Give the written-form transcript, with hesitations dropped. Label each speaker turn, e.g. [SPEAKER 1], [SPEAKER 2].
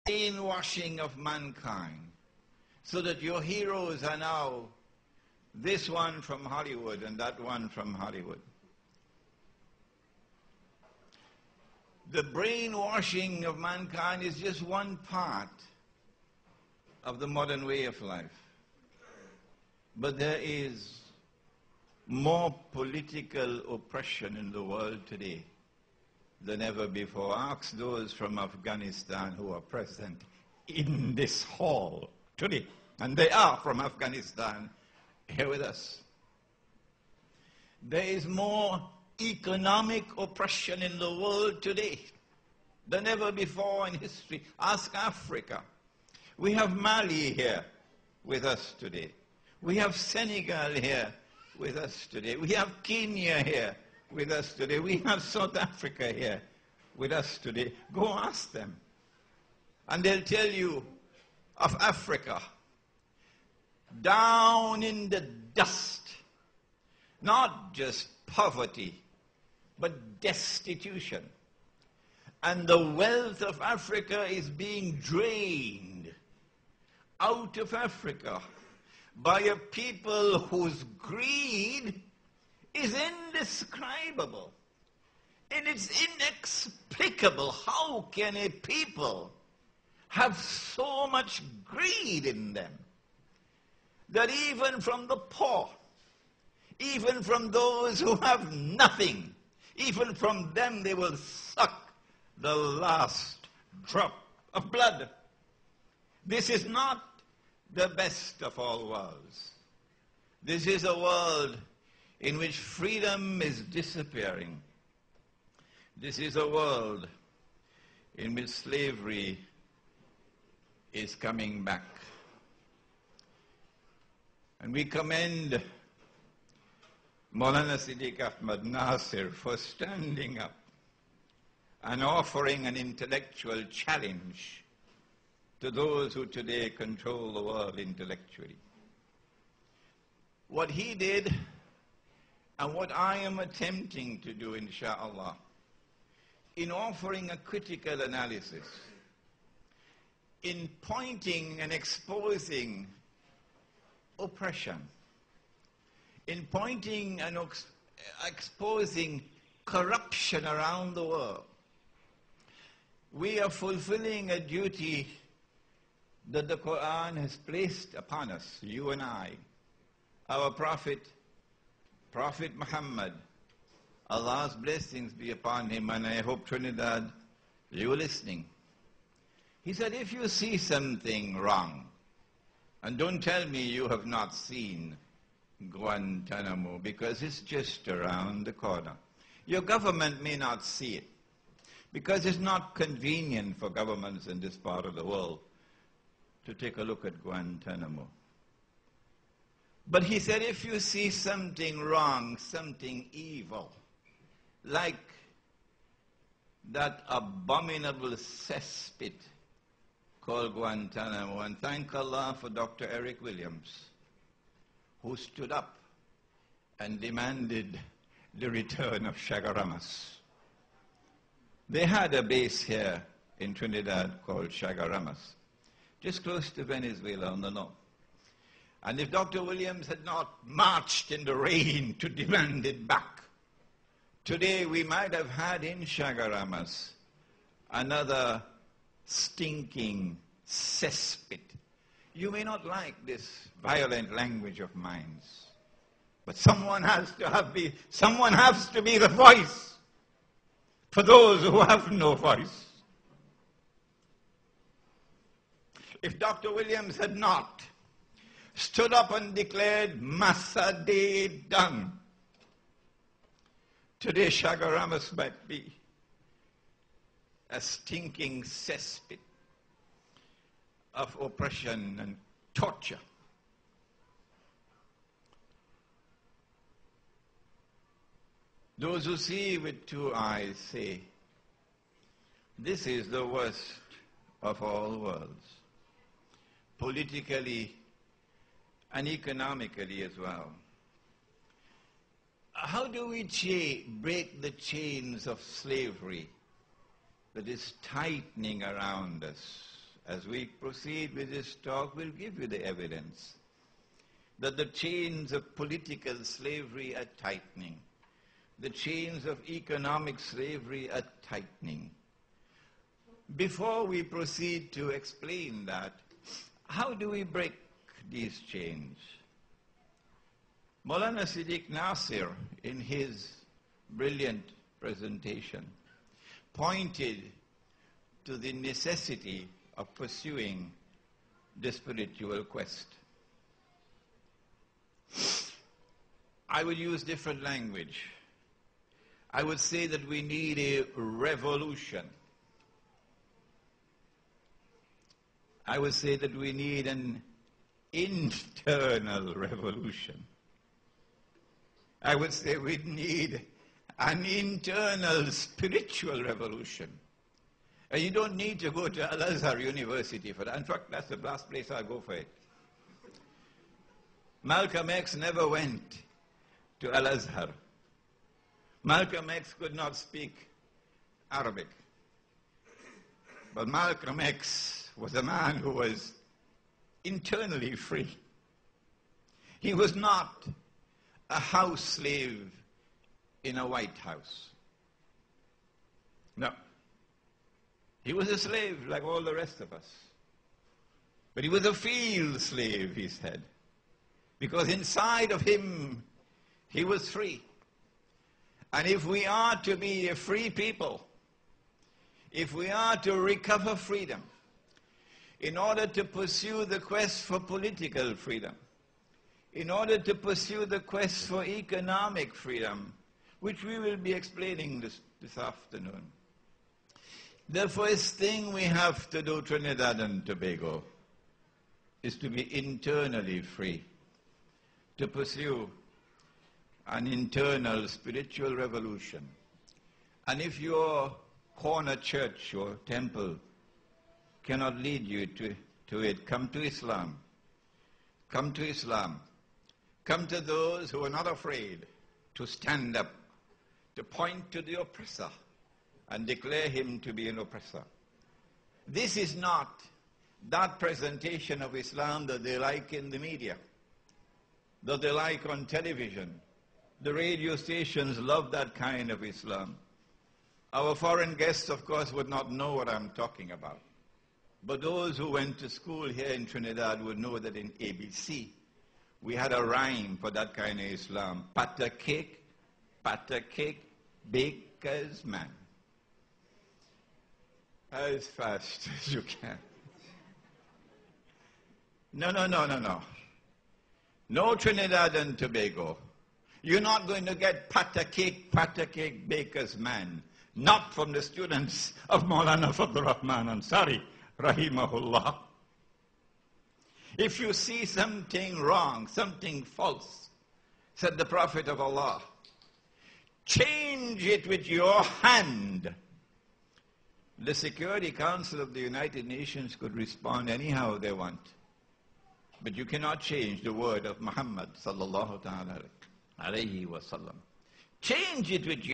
[SPEAKER 1] brainwashing of mankind, so that your heroes are now this one from Hollywood and that one from Hollywood. The brainwashing of mankind is just one part of the modern way of life. But there is more political oppression in the world today than ever before. Ask those from Afghanistan who are present in this hall today. And they are from Afghanistan here with us. There is more economic oppression in the world today than ever before in history. Ask Africa. We have Mali here with us today. We have Senegal here with us today. We have Kenya here with us today. We have South Africa here with us today. Go ask them. And they'll tell you of Africa, down in the dust, not just poverty, but destitution. And the wealth of Africa is being drained out of Africa by a people whose greed is indescribable. And it's inexplicable. How can a people have so much greed in them that even from the poor, even from those who have nothing, even from them they will suck the last drop of blood? This is not the best of all worlds. This is a world in which freedom is disappearing. This is a world in which slavery is coming back. And we commend Maulana Siddiq Ahmad Nasir for standing up and offering an intellectual challenge to those who today control the world intellectually. What he did and what I am attempting to do, insha'Allah, in offering a critical analysis, in pointing and exposing oppression, in pointing and exposing corruption around the world, we are fulfilling a duty that the Quran has placed upon us, you and I. Our Prophet Muhammad, Allah's blessings be upon him, and I hope, Trinidad, you're listening. He said, if you see something wrong, and don't tell me you have not seen Guantanamo, because it's just around the corner. Your government may not see it, because it's not convenient for governments in this part of the world to take a look at Guantanamo. But he said, if you see something wrong, something evil, like that abominable cesspit called Guantanamo, and thank Allah for Dr. Eric Williams, who stood up and demanded the return of Chagaramas. They had a base here in Trinidad called Chagaramas, just close to Venezuela on the north. And if Dr. Williams had not marched in the rain to demand it back, today we might have had in Chagaramas another stinking cesspit. You may not like this violent language of mine, but someone has to be the voice for those who have no voice. If Dr. Williams had not stood up and declared Massa Day done, today Chagaramas might be a stinking cesspit of oppression and torture. Those who see with two eyes say, this is the worst of all worlds, politically and economically as well. How do we break the chains of slavery that is tightening around us as we proceed with this talk, we'll give you the evidence that the chains of political slavery are tightening. The chains of economic slavery are tightening. Before we proceed to explain that, how do we break these chains? Maulana Siddiq Nasir, in his brilliant presentation, pointed to the necessity of pursuing the spiritual quest. I would use different language. I would say that we need a revolution. I would say that we need an internal revolution. I would say we need an internal spiritual revolution. And you don't need to go to Al-Azhar University for that. In fact, that's the last place I'll go for it. Malcolm X never went to Al-Azhar. Malcolm X could not speak Arabic. But Malcolm X was a man who was internally free. He was not a house slave in a White House. No. He was a slave like all the rest of us. But he was a field slave, he said. Because inside of him, he was free. And if we are to be a free people, if we are to recover freedom, in order to pursue the quest for political freedom, in order to pursue the quest for economic freedom, which we will be explaining this afternoon, the first thing we have to do, Trinidad and Tobago, is to be internally free, to pursue an internal spiritual revolution. And if your corner church or temple cannot lead you to it, come to Islam. Come to Islam. Come to those who are not afraid to stand up, to point to the oppressor and declare him to be an oppressor. This is not that presentation of Islam that they like in the media, that they like on television. The radio stations love that kind of Islam. Our foreign guests, of course, would not know what I'm talking about. But those who went to school here in Trinidad would know that in ABC, we had a rhyme for that kind of Islam. Pata cake, baker's man. As fast as you can. No. No Trinidad and Tobago. You're not going to get pata cake, baker's man. Not from the students of Maulana Fadl Rahman Ansari, rahimahullah. If you see something wrong, something false, said the Prophet of Allah, change it with your hand. The Security Council of the United Nations could respond anyhow they want. But you cannot change the word of Muhammad sallallahu ta'ala alayhi wa sallam. Change it with